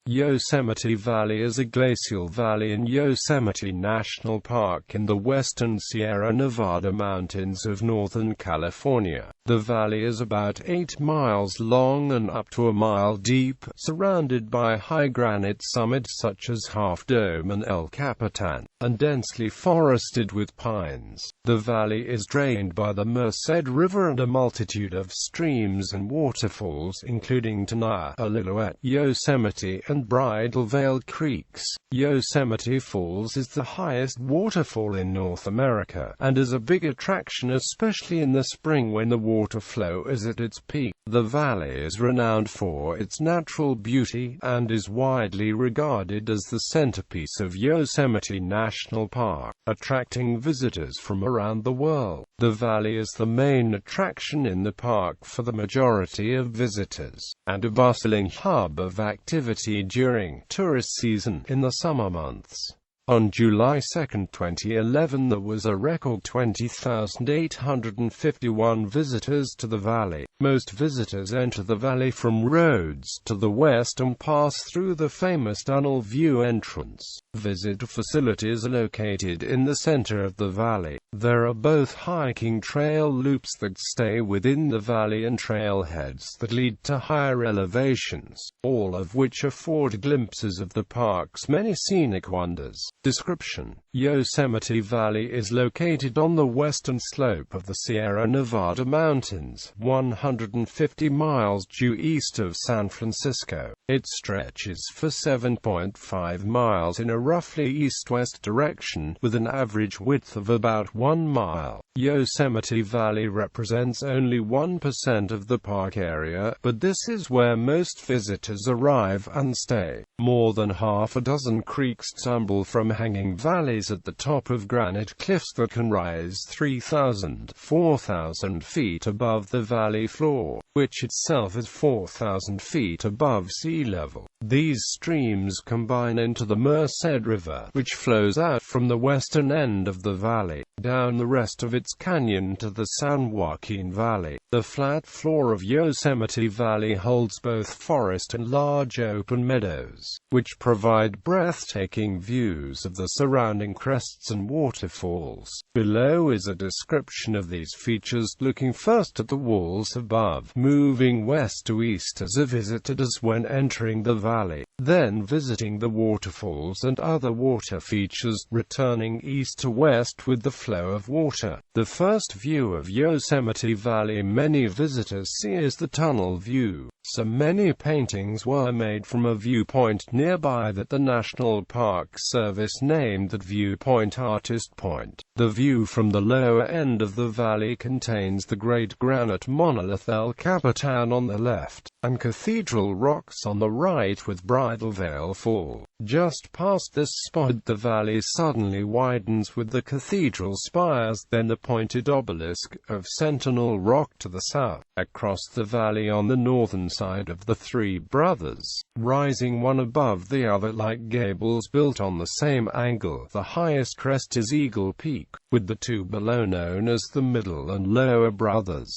Yosemite Valley is a glacial valley in Yosemite National Park in the western Sierra Nevada mountains of Northern California. The valley is about 8 miles long and up to a mile deep, surrounded by high granite summits such as Half Dome and El Capitan, and densely forested with pines. The valley is drained by the Merced River and a multitude of streams and waterfalls, including Tenaya, Illilouette, Yosemite, and Bridalveil creeks. Yosemite Falls is the highest waterfall in North America, and is a big attraction especially in the spring when the water flow is at its peak. The valley is renowned for its natural beauty, and is widely regarded as the centerpiece of Yosemite National Park, attracting visitors from around the world. The valley is the main attraction in the park for the majority of visitors, and a bustling hub of activity during tourist season in the summer months. On July 2, 2011, there was a record 20,851 visitors to the valley. Most visitors enter the valley from roads to the west and pass through the famous Tunnel View entrance. Visitor facilities are located in the center of the valley. There are both hiking trail loops that stay within the valley and trailheads that lead to higher elevations, all of which afford glimpses of the park's many scenic wonders. Description: Yosemite Valley is located on the western slope of the Sierra Nevada mountains, 150 miles due east of San Francisco. It stretches for 7.5 miles in a roughly east-west direction, with an average width of about 1 mile. Yosemite Valley represents only 1% of the park area, but this is where most visitors arrive and stay. More than half a dozen creeks tumble from hanging valleys at the top of granite cliffs that can rise 4,000 feet above the valley floor, which itself is 4,000 feet above sea level. These streams combine into the Merced River, which flows out from the western end of the valley, down the rest of its canyon to the San Joaquin Valley. The flat floor of Yosemite Valley holds both forest and large open meadows, which provide breathtaking views of the surrounding crests and waterfalls. Below is a description of these features, looking first at the walls above, moving west to east as a visitor does when entering the valley, then visiting the waterfalls and other water features, returning east to west with the flow of water. The first view of Yosemite Valley many visitors see is the tunnel view. So many paintings were made from a viewpoint nearby that the National Park Service named that viewpoint Artist Point. The view from the lower end of the valley contains the great granite monolith El Capitan on the left, and Cathedral Rocks on the right with Bridalveil Fall. Just past this spot the valley suddenly widens with the cathedral spires, then the pointed obelisk of Sentinel Rock to the south. Across the valley on the northern side of the Three Brothers, rising one above the other like gables built on the same angle, the highest crest is Eagle Peak, with the two below known as the Middle and Lower Brothers.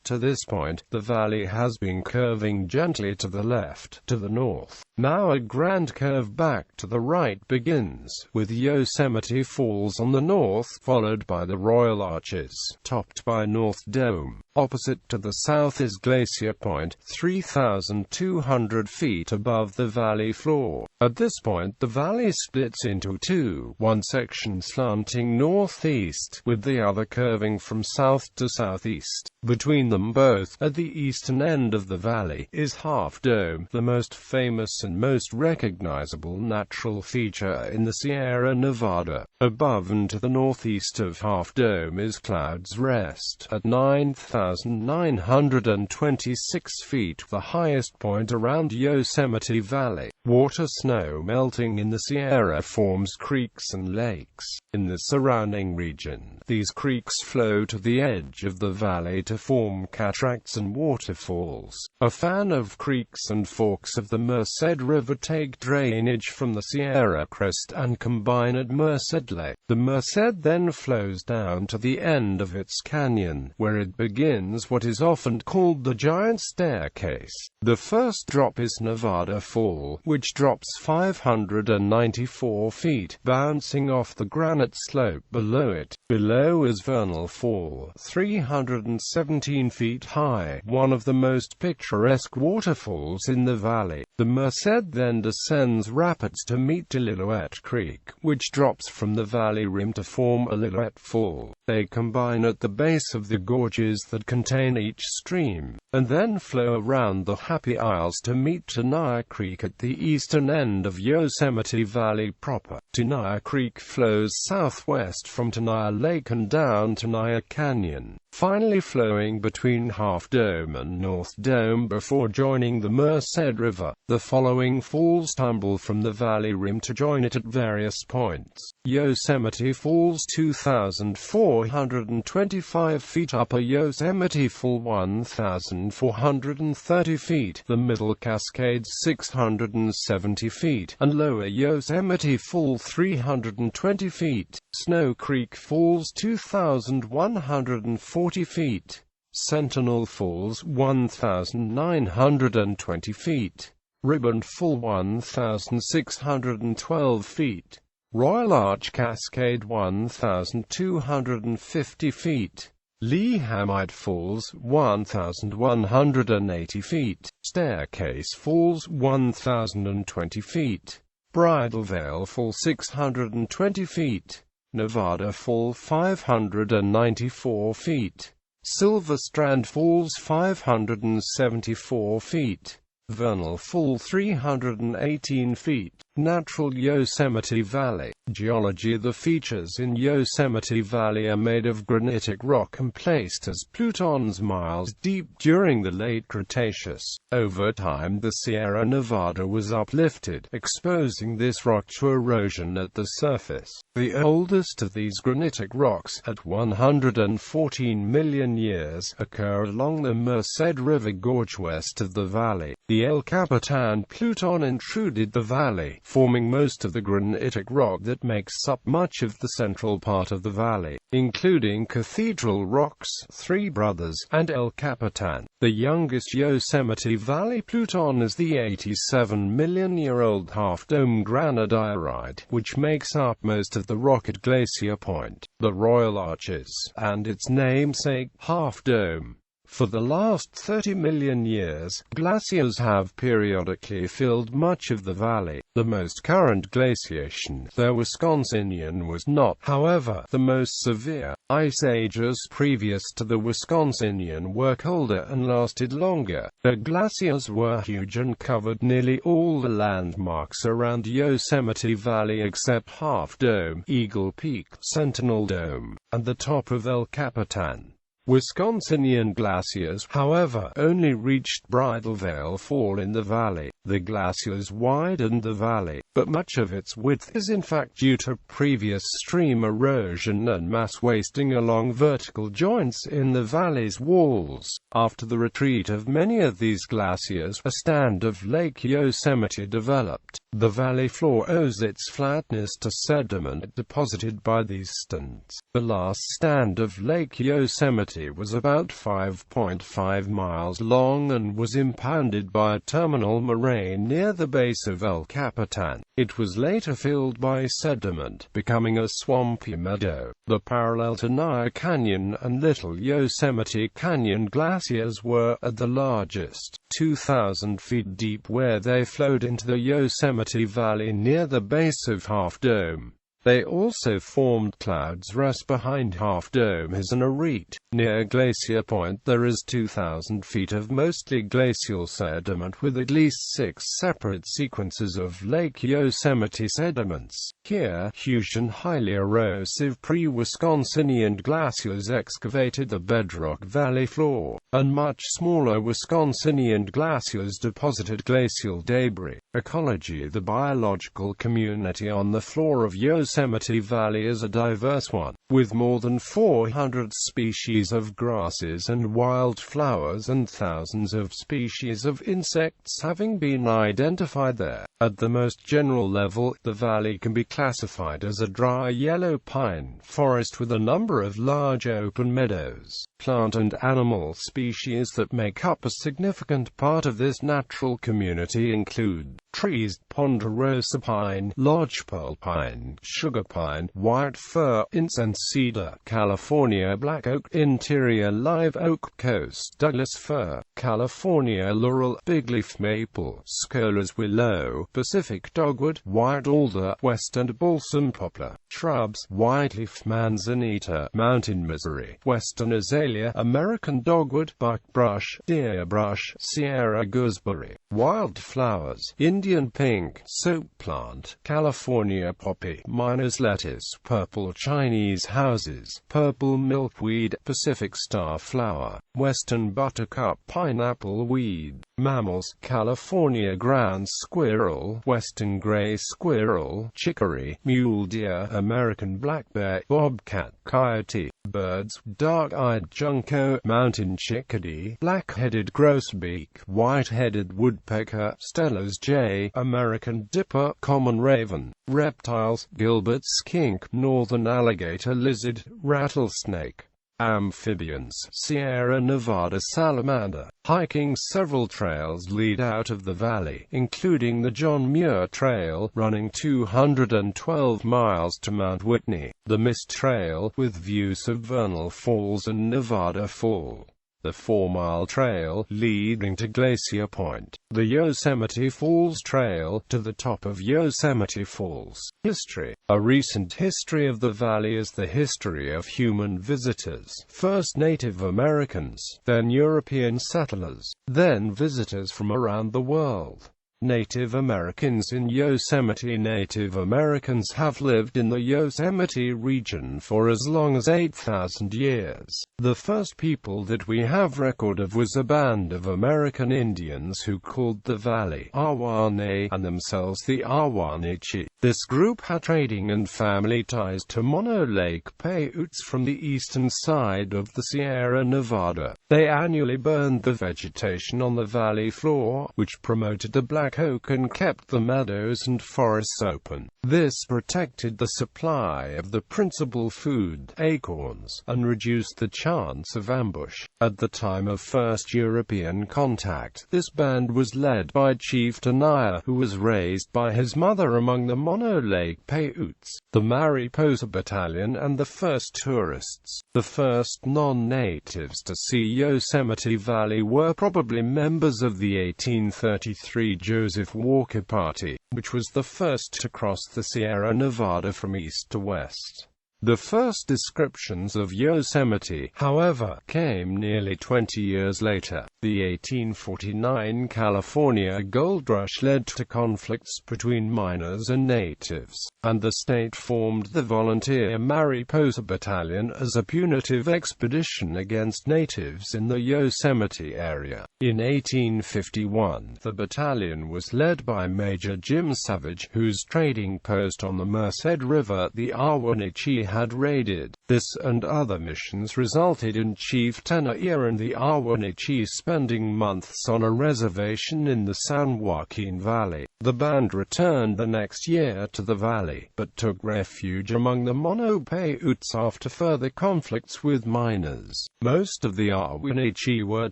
To this point, the valley has been curving gently to the left, to the north. Now a grand curve back to the right begins, with Yosemite Falls on the north, followed by the Royal Arches, topped by North Dome. Opposite to the south is Glacier Point, 3,200 feet above the valley floor. At this point the valley splits into two, one section slanting northeast, with the other curving from south to southeast. Between them both, at the eastern end of the valley, is Half Dome, the most famous and most recognizable natural feature in the Sierra Nevada. Above and to the northeast of Half Dome is Cloud's Rest, at 9,926 feet, the highest point around Yosemite Valley. Water snow melting in the Sierra forms creeks and lakes. In the surrounding region, these creeks flow to the edge of the valley to form cataracts and waterfalls. A fan of creeks and forks of the Merced River take drainage from the Sierra crest and combine at Merced Lake. The Merced then flows down to the end of its canyon, where it begins what is often called the Giant Staircase. The first drop is Nevada Fall, which drops 594 feet, bouncing off the granite slope below it. Below is Vernal Fall, 317 feet high, one of the most picturesque waterfalls in the valley. The Merced then descends rapids to meet Illilouette Creek, which drops from the valley rim to form Illilouette Fall. They combine at the base of the gorges that contain each stream, and then flow around the Happy Isles to meet Tenaya Creek at the eastern end of Yosemite Valley proper. Tenaya Creek flows southwest from Tenaya Lake and down Tenaya Canyon, finally flowing between Half Dome and North Dome before joining the Merced River. The following falls tumble from the valley rim to join it at various points. Yosemite Falls 2,425 feet, Upper Yosemite Fall 1,430 feet, the Middle Cascades 670 feet, and Lower Yosemite Fall 320 feet. Snow Creek Falls 2,140 feet. Sentinel Falls 1,920 feet. Ribbon Fall 1,612 feet. Royal Arch Cascade 1,250 feet. Yosemite Falls 1,180 feet. Staircase Falls 1,020 feet. Bridalveil Fall 620 feet. Nevada Fall 594 feet. Silver Strand Falls 574 feet. Vernal Fall 318 feet. Natural Yosemite Valley. Geology. The features in Yosemite Valley are made of granitic rock and placed as plutons miles deep during the late Cretaceous. Over time the Sierra Nevada was uplifted, exposing this rock to erosion at the surface. The oldest of these granitic rocks, at 114 million years, occur along the Merced River gorge west of the valley. The El Capitan Pluton intruded the valley, forming most of the granitic rock that makes up much of the central part of the valley, including Cathedral Rocks, Three Brothers, and El Capitan. The youngest Yosemite Valley Pluton is the 87-million-year-old half-dome granodiorite, which makes up most of the rock at Glacier Point, the Royal Arches, and its namesake, Half Dome. For the last 30 million years, glaciers have periodically filled much of the valley. The most current glaciation, the Wisconsinian, was not, however, the most severe. Ice ages previous to the Wisconsinian were colder and lasted longer. The glaciers were huge and covered nearly all the landmarks around Yosemite Valley except Half Dome, Eagle Peak, Sentinel Dome, and the top of El Capitan. Wisconsinian glaciers, however, only reached Bridalveil Fall in the valley. The glaciers widened the valley, but much of its width is in fact due to previous stream erosion and mass wasting along vertical joints in the valley's walls. After the retreat of many of these glaciers, a stand of Lake Yosemite developed. The valley floor owes its flatness to sediment deposited by these stands. The last stand of Lake Yosemite was about 5.5 miles long and was impounded by a terminal moraine near the base of El Capitan. It was later filled by sediment, becoming a swampy meadow. The parallel Tenaya Canyon and Little Yosemite Canyon glaciers were, at the largest, 2,000 feet deep, where they flowed into the Yosemite Valley near the base of Half Dome. They also formed Clouds Rest behind Half Dome as an arete. Near Glacier Point there is 2,000 feet of mostly glacial sediment with at least 6 separate sequences of Lake Yosemite sediments. Here, huge and highly erosive pre-Wisconsinian glaciers excavated the bedrock valley floor, and much smaller Wisconsinian glaciers deposited glacial debris. Ecology. The biological community on the floor of Yosemite Valley is a diverse one, with more than 400 species of grasses and wildflowers and thousands of species of insects having been identified there. At the most general level, the valley can be classified as a dry yellow pine forest with a number of large open meadows. Plant and animal species that make up a significant part of this natural community include Trees: ponderosa pine, lodgepole pine, sugar pine, white fir, incense cedar, California black oak, interior live oak, coast Douglas fir, California laurel, bigleaf maple, Scola's willow, Pacific dogwood, white alder, western balsam poplar. Shrubs: whiteleaf manzanita, mountain misery, western azalea, American dogwood, buckbrush, deerbrush, Sierra gooseberry. Wildflowers: Indian pink, soap plant, California poppy, miner's lettuce, purple Chinese houses, purple milkweed, Pacific star flower, western buttercup, pineapple weed. Mammals: California ground squirrel, western gray squirrel, chicory, mule deer, American black bear, bobcat, coyote. Birds: dark-eyed junco, mountain chickadee, black-headed grosbeak, white-headed woodpecker, Steller's jay, American dipper, common raven. Reptiles: Gilbert skink, northern alligator lizard, rattlesnake. Amphibians: Sierra Nevada salamander. Hiking: several trails lead out of the valley, including the John Muir Trail, running 212 miles to Mount Whitney, the Mist Trail, with views of Vernal Falls and Nevada Fall, the 4-mile trail leading to Glacier Point, the Yosemite Falls Trail, to the top of Yosemite Falls. History: a recent history of the valley is the history of human visitors, first Native Americans, then European settlers, then visitors from around the world. Native Americans in Yosemite. Native Americans have lived in the Yosemite region for as long as 8,000 years. The first people that we have record of was a band of American Indians who called the valley Awane, and themselves the Awanichi. This group had trading and family ties to Mono Lake Paiutes from the eastern side of the Sierra Nevada. They annually burned the vegetation on the valley floor, which promoted the black oak and kept the meadows and forests open. This protected the supply of the principal food, acorns, and reduced the chance of ambush. At the time of first European contact, this band was led by Chief Tenaya, who was raised by his mother among the Mono Lake Paiutes, the Mariposa Battalion, and the first tourists. The first non-natives to see Yosemite Valley were probably members of the 1833 Joseph Walker Party, which was the first to cross the Sierra Nevada from east to west. The first descriptions of Yosemite, however, came nearly 20 years later. The 1849 California gold rush led to conflicts between miners and natives, and the state formed the volunteer Mariposa Battalion as a punitive expedition against natives in the Yosemite area. In 1851, the battalion was led by Major Jim Savage, whose trading post on the Merced River the Awanichi had raided. This and other missions resulted in Chief Tenaya and the Awanichi spending months on a reservation in the San Joaquin Valley. The band returned the next year to the valley, but took refuge among the Mono Paiutes after further conflicts with miners. Most of the Awanichi were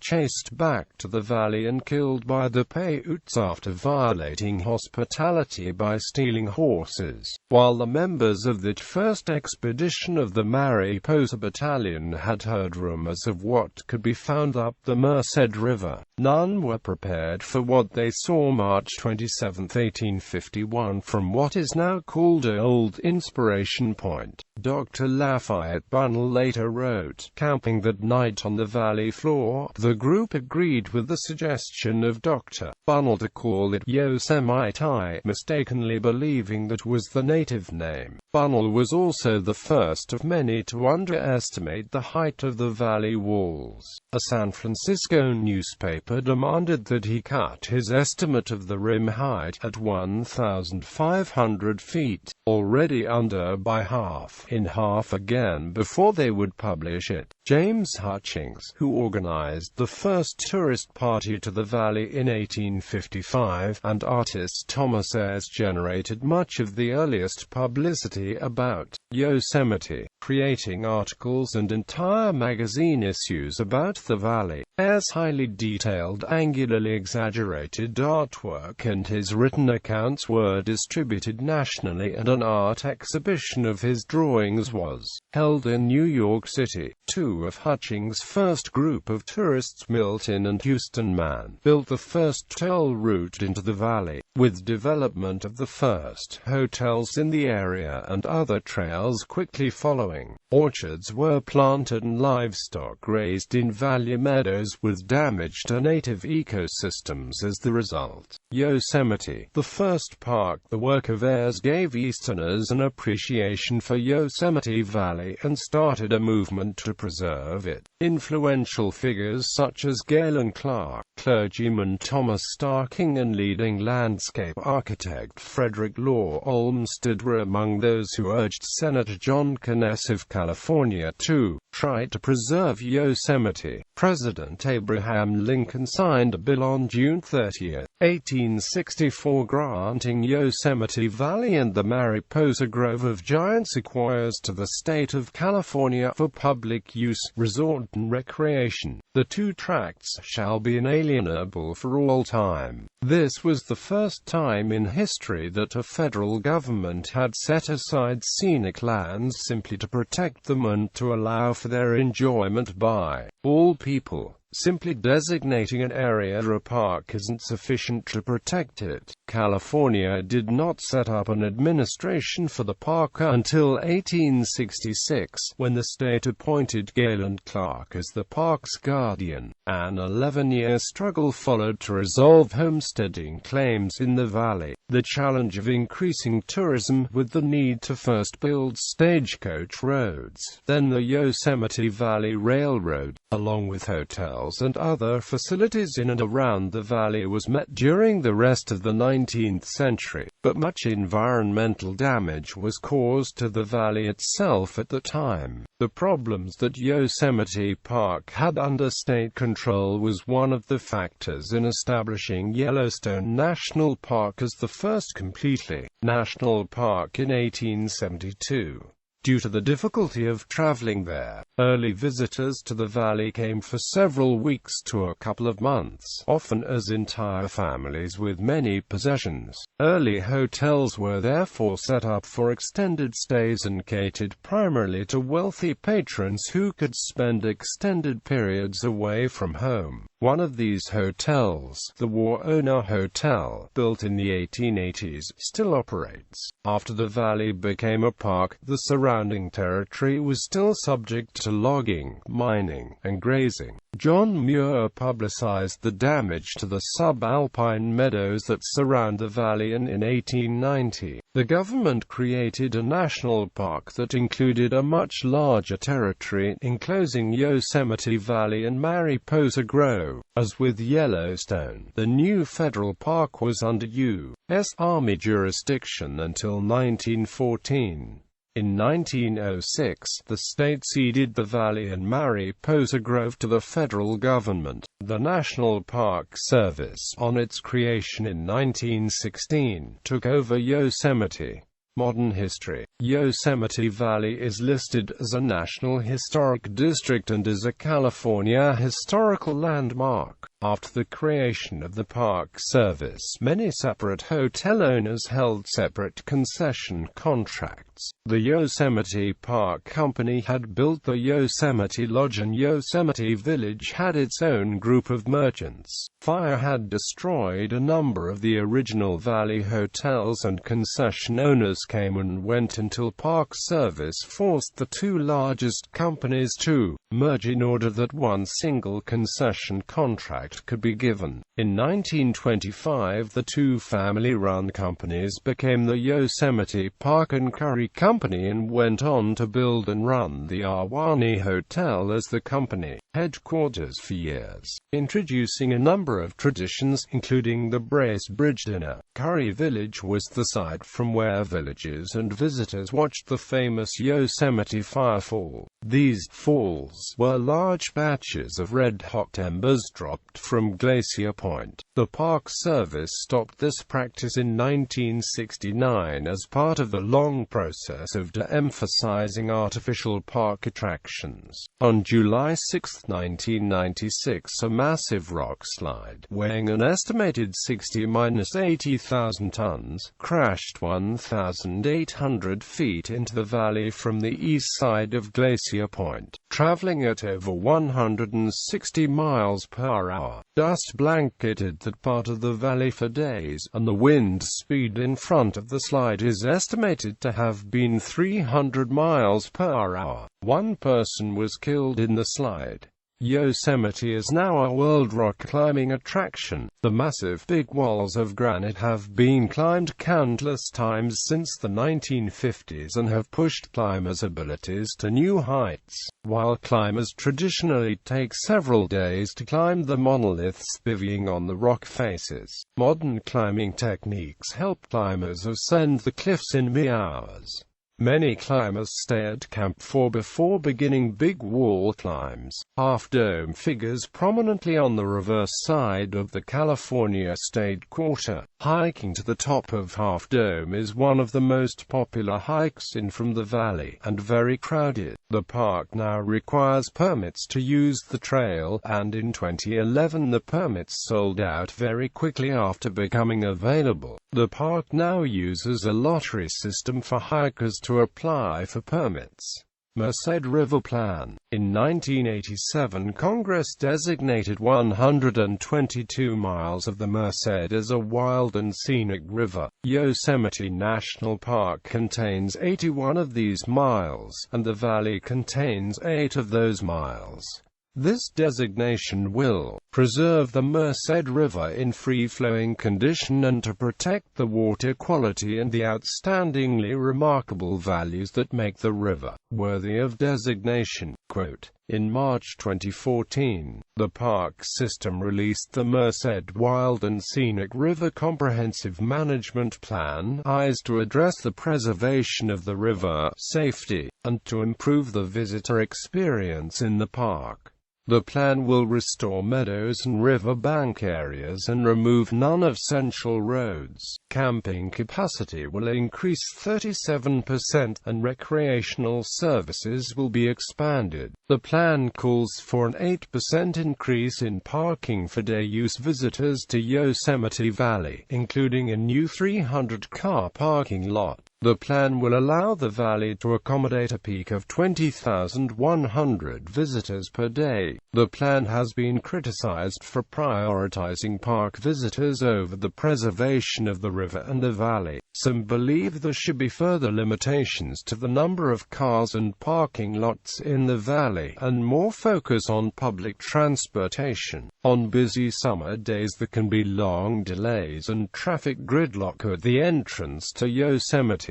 chased back to the valley and killed by the Paiutes after violating hospitality by stealing horses. While the members of that first expedition of the Mariposa Battalion had heard rumors of what could be found up the Merced River, none were prepared for what they saw March 27, 1851, from what is now called Old Inspiration Point. Dr. Lafayette Bunnell later wrote, camping that night on the valley floor, the group agreed with the suggestion of Dr. Bunnell to call it Yosemite, mistakenly believing that was the native name. Bunnell was also the first of many to underestimate the height of the valley walls. A San Francisco newspaper demanded that he cut his estimate of the rim height at 1,500 feet, already under by half, in half again before they would publish it. James Hutchings, who organized the first tourist party to the valley in 1855, and artist Thomas Ayres generated much of the earliest publicity about Yosemite, creating articles and entire magazine issues about the valley. Ayres' highly detailed detailed, angularly exaggerated artwork, and his written accounts were distributed nationally, and an art exhibition of his drawings was held in New York City. Two of Hutchings' first group of tourists, Milton and Houston Mann, built the first trail route into the valley. With development of the first hotels in the area and other trails quickly following, orchards were planted and livestock raised in valley meadows with damaged native ecosystems as the result. Yosemite, the first park, the work of heirs, gave Easterners an appreciation for Yosemite Valley and started a movement to preserve it. Influential figures such as Galen Clark, clergyman Thomas Starking, and leading landscape architect Frederick Law Olmsted were among those who urged Senator John Conness of California to try to preserve Yosemite. President Abraham Lincoln signed a bill on June 30, 1864 granting Yosemite Valley and the Mariposa Grove of giant sequoias to the state of California for public use, resort and recreation. The two tracts shall be inalienable for all time. This was the first time in history that a federal government had set aside scenic lands simply to protect them and to allow for their enjoyment by all people. Simply designating an area a park isn't sufficient to protect it. California did not set up an administration for the park until 1866, when the state appointed Galen Clark as the park's guardian. An 11-year struggle followed to resolve homesteading claims in the valley, the challenge of increasing tourism with the need to first build stagecoach roads, then the Yosemite Valley Railroad, along with hotels and other facilities in and around the valley, was met during the rest of the 19th century, but much environmental damage was caused to the valley itself at the time. The problems that Yosemite Park had under state control was one of the factors in establishing Yellowstone National Park as the first completely national park in 1872. Due to the difficulty of traveling there, early visitors to the valley came for several weeks to a couple of months, often as entire families with many possessions. Early hotels were therefore set up for extended stays and catered primarily to wealthy patrons who could spend extended periods away from home. One of these hotels, the War Owner Hotel, built in the 1880s, still operates. After the valley became a park, the surrounding territory was still subject to logging, mining, and grazing. John Muir publicized the damage to the subalpine meadows that surround the valley, and in 1890, the government created a national park that included a much larger territory, enclosing Yosemite Valley and Mariposa Grove. As with Yellowstone, the new federal park was under U.S. Army jurisdiction until 1914. In 1906, the state ceded the valley and Mariposa Grove to the federal government. The National Park Service, on its creation in 1916, took over Yosemite. Modern history. Yosemite Valley is listed as a National Historic District and is a California Historical Landmark. After the creation of the Park Service, many separate hotel owners held separate concession contracts. The Yosemite Park Company had built the Yosemite Lodge, and Yosemite Village had its own group of merchants. Fire had destroyed a number of the original Valley hotels, and concession owners came and went until Park Service forced the two largest companies to merge in order that one single concession contract could be given. In 1925, the two family-run companies became the Yosemite Park and Curry Company and went on to build and run the Ahwahnee Hotel as the company headquarters for years, introducing a number of traditions, including the Brace Bridge Dinner. Curry Village was the site from where villagers and visitors watched the famous Yosemite Firefall. These falls were large batches of red-hot embers dropped from Glacier Point. The Park Service stopped this practice in 1969 as part of the long process of de-emphasizing artificial park attractions. On July 6, 1996, a massive rock slide, weighing an estimated 60–80,000 tons, crashed 1,800 feet into the valley from the east side of Glacier Point, traveling at over 160 miles per hour. Dust blanketed that part of the valley for days, and the wind speed in front of the slide is estimated to have been 300 miles per hour. One person was killed in the slide. Yosemite is now a world rock climbing attraction. The massive big walls of granite have been climbed countless times since the 1950s and have pushed climbers' abilities to new heights. While climbers traditionally take several days to climb the monoliths bivvying on the rock faces, modern climbing techniques help climbers ascend the cliffs in mere hours. Many climbers stay at Camp 4 before beginning big wall climbs. Half Dome figures prominently on the reverse side of the California State Quarter. Hiking to the top of Half Dome is one of the most popular hikes in from the valley, and very crowded. The park now requires permits to use the trail, and in 2011 the permits sold out very quickly after becoming available. The park now uses a lottery system for hikers to apply for permits. Merced River Plan. In 1987, Congress designated 122 miles of the Merced as a wild and scenic river. Yosemite National Park contains 81 of these miles, and the valley contains 8 of those miles. This designation will preserve the Merced River in free-flowing condition and to protect the water quality and the outstandingly remarkable values that make the river worthy of designation. Quote, in March 2014, the park system released the Merced Wild and Scenic River Comprehensive Management Plan, to address the preservation of the river, safety, and to improve the visitor experience in the park. The plan will restore meadows and riverbank areas and remove none of central roads. Camping capacity will increase 37% and recreational services will be expanded. The plan calls for an 8% increase in parking for day-use visitors to Yosemite Valley, including a new 300-car parking lot. The plan will allow the valley to accommodate a peak of 20,100 visitors per day. The plan has been criticized for prioritizing park visitors over the preservation of the river and the valley. Some believe there should be further limitations to the number of cars and parking lots in the valley, and more focus on public transportation. On busy summer days there can be long delays and traffic gridlock at the entrance to Yosemite.